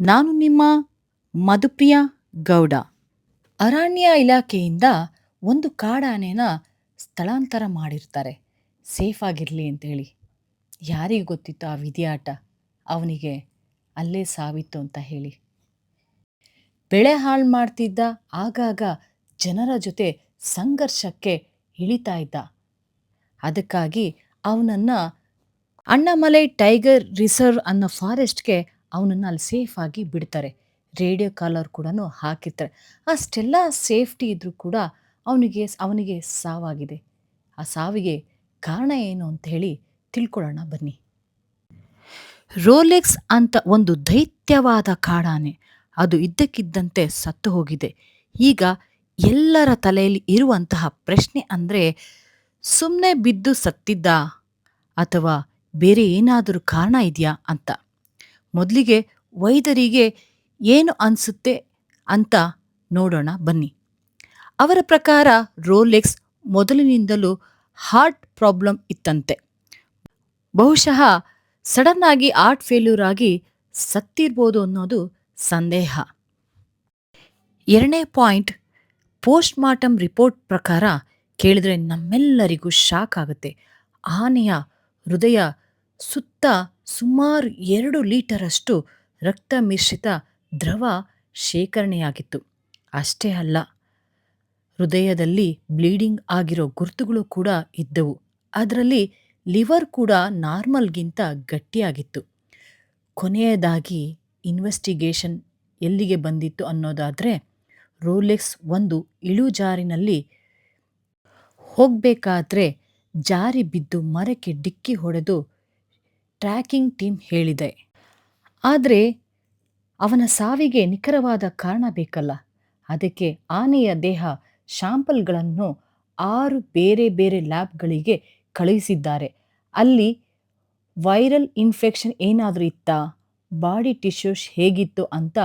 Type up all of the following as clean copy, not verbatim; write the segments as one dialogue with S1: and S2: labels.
S1: ನಾನು ನಿಮ್ಮ ಮಧುಪ್ರಿಯ ಗೌಡ. ಅರಣ್ಯ ಇಲಾಖೆಯಿಂದ ಒಂದು ಕಾಡಾನೆನ ಸ್ಥಳಾಂತರ ಮಾಡಿರ್ತಾರೆ ಸೇಫ್ ಆಗಿರಲಿ ಅಂತೇಳಿ. ಯಾರಿಗೆ ಗೊತ್ತಿತ್ತು ಆ ವಿಧಿಯಾಟ ಅವನಿಗೆ ಅಲ್ಲೇ ಸಾವಿತ್ತು ಅಂತ ಹೇಳಿ. ಬೆಳೆ ಹಾಳು ಮಾಡ್ತಿದ್ದ, ಆಗಾಗ ಜನರ ಜೊತೆ ಸಂಘರ್ಷಕ್ಕೆ ಇಳಿತಾ ಇದ್ದ. ಅದಕ್ಕಾಗಿ ಅವನನ್ನು ಅಣ್ಣಾಮಲೈ ಟೈಗರ್ ರಿಸರ್ವ್ ಅನ್ನೋ ಫಾರೆಸ್ಟ್ಗೆ ಅವನನ್ನು ಅಲ್ಲಿ ಸೇಫ್ ಆಗಿ ಬಿಡ್ತಾರೆ. ರೇಡಿಯೋ ಕಾಲರ್ ಕೂಡ ಹಾಕಿರ್ತಾರೆ. ಅಷ್ಟೆಲ್ಲ ಸೇಫ್ಟಿ ಇದ್ರೂ ಕೂಡ ಅವನಿಗೆ ಸಾವಾಗಿದೆ. ಆ ಸಾವಿಗೆ ಕಾರಣ ಏನು ಅಂತ ಹೇಳಿ ತಿಳ್ಕೊಳ್ಳೋಣ ಬನ್ನಿ. ರೋಲೆಕ್ಸ್ ಅಂತ ಒಂದು ದೈತ್ಯವಾದ ಕಾಡಾನೆ, ಅದು ಇದ್ದಕ್ಕಿದ್ದಂತೆ ಸತ್ತು ಹೋಗಿದೆ. ಈಗ ಎಲ್ಲರ ತಲೆಯಲ್ಲಿ ಇರುವಂತಹ ಪ್ರಶ್ನೆ ಅಂದರೆ, ಸುಮ್ಮನೆ ಬಿದ್ದು ಸತ್ತಿದ್ದ ಅಥವಾ ಬೇರೆ ಏನಾದರೂ ಕಾರಣ ಇದೆಯಾ ಅಂತ. ಮೊದಲಿಗೆ ವೈದ್ಯರಿಗೆ ಏನು ಅನಿಸುತ್ತೆ ಅಂತ ನೋಡೋಣ ಬನ್ನಿ. ಅವರ ಪ್ರಕಾರ ರೋಲೆಕ್ಸ್ ಮೊದಲಿನಿಂದಲೂ ಹಾರ್ಟ್ ಪ್ರಾಬ್ಲಮ್ ಇತ್ತಂತೆ. ಬಹುಶಃ ಸಡನ್ ಆಗಿ ಹಾರ್ಟ್ ಫೇಲ್ಯೂರ್ ಆಗಿ ಸತ್ತಿರ್ಬೋದು ಅನ್ನೋದು ಸಂದೇಹ. ಎರಡನೇ ಪಾಯಿಂಟ್, ಪೋಸ್ಟ್ ಮಾರ್ಟಮ್ ರಿಪೋರ್ಟ್ ಪ್ರಕಾರ ಕೇಳಿದ್ರೆ ನಮ್ಮೆಲ್ಲರಿಗೂ ಶಾಕ್ ಆಗುತ್ತೆ. ಆನೆಯ ಹೃದಯ ಸುತ್ತ ಸುಮಾರು 2 ಲೀಟರಷ್ಟು ರಕ್ತ ಮಿಶ್ರಿತ ದ್ರವ ಶೇಖರಣೆಯಾಗಿತ್ತು. ಅಷ್ಟೇ ಅಲ್ಲ, ಹೃದಯದಲ್ಲಿ ಬ್ಲೀಡಿಂಗ್ ಆಗಿರೋ ಗುರುತುಗಳು ಕೂಡ ಇದ್ದವು. ಅದರಲ್ಲಿ ಲಿವರ್ ಕೂಡ ನಾರ್ಮಲ್ಗಿಂತ ಗಟ್ಟಿಯಾಗಿತ್ತು. ಕೊನೆಯದಾಗಿ ಇನ್ವೆಸ್ಟಿಗೇಷನ್ ಎಲ್ಲಿಗೆ ಬಂದಿತ್ತು ಅನ್ನೋದಾದರೆ, ರೋಲೆಕ್ಸ್ ಒಂದು ಇಳುಜಾರಿನಲ್ಲಿ ಹೋಗಬೇಕಾದ್ರೆ ಜಾರಿ ಬಿದ್ದು ಮರಕ್ಕೆ ಡಿಕ್ಕಿ ಹೊಡೆದು ಟ್ರ್ಯಾಕಿಂಗ್ ಟೀಮ್ ಹೇಳಿದೆ. ಆದರೆ ಅವನ ಸಾವಿಗೆ ನಿಖರವಾದ ಕಾರಣ ಬೇಕಲ್ಲ. ಅದಕ್ಕೆ ಆನೆಯ ದೇಹ ಶಾಂಪಲ್ಗಳನ್ನು 6 ಬೇರೆ ಬೇರೆ ಲ್ಯಾಬ್ಗಳಿಗೆ ಕಳುಹಿಸಿದ್ದಾರೆ. ಅಲ್ಲಿ ವೈರಲ್ ಇನ್ಫೆಕ್ಷನ್ ಏನಾದರೂ ಇತ್ತಾ, ಬಾಡಿ ಟಿಶ್ಯೂಸ್ ಹೇಗಿತ್ತು ಅಂತ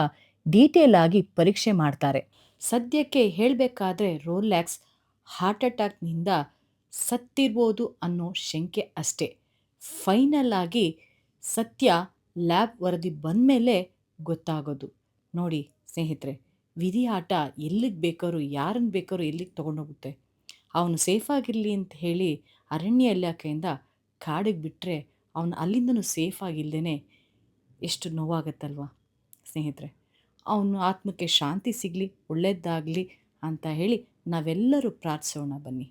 S1: ಡೀಟೇಲ್ ಆಗಿ ಪರೀಕ್ಷೆ ಮಾಡ್ತಾರೆ. ಸದ್ಯಕ್ಕೆ ಹೇಳಬೇಕಾದ್ರೆ ರೋಲೆಕ್ಸ್ ಹಾರ್ಟ್ ಅಟ್ಯಾಕ್ನಿಂದ ಸತ್ತಿರ್ಬೋದು ಅನ್ನೋ ಶಂಕೆ ಅಷ್ಟೇ. ಫೈನಲ್ ಆಗಿ ಸತ್ಯ ಲ್ಯಾಬ್ ವರದಿ ಬಂದಮೇಲೆ ಗೊತ್ತಾಗೋದು. ನೋಡಿ ಸ್ನೇಹಿತರೆ, ವಿಧಿ ಆಟ ಎಲ್ಲಿಗೆ ಬೇಕಾದ್ರೂ ಯಾರನ್ನು ಬೇಕಾದ್ರೂ ಎಲ್ಲಿಗೆ ತೊಗೊಂಡೋಗುತ್ತೆ. ಅವನು ಸೇಫಾಗಿರಲಿ ಅಂತ ಹೇಳಿ ಅರಣ್ಯ ಇಲಾಖೆಯಿಂದ ಕಾಡಿಗೆ ಬಿಟ್ಟರೆ ಅವನು ಅಲ್ಲಿಂದನೂ ಸೇಫಾಗಿಲ್ಲದೇ ಎಷ್ಟು ನೋವಾಗತ್ತಲ್ವ ಸ್ನೇಹಿತರೆ. ಅವನು ಆತ್ಮಕ್ಕೆ ಶಾಂತಿ ಸಿಗಲಿ, ಒಳ್ಳೆಯದಾಗಲಿ ಅಂತ ಹೇಳಿ ನಾವೆಲ್ಲರೂ ಪ್ರಾರ್ಥಿಸೋಣ ಬನ್ನಿ.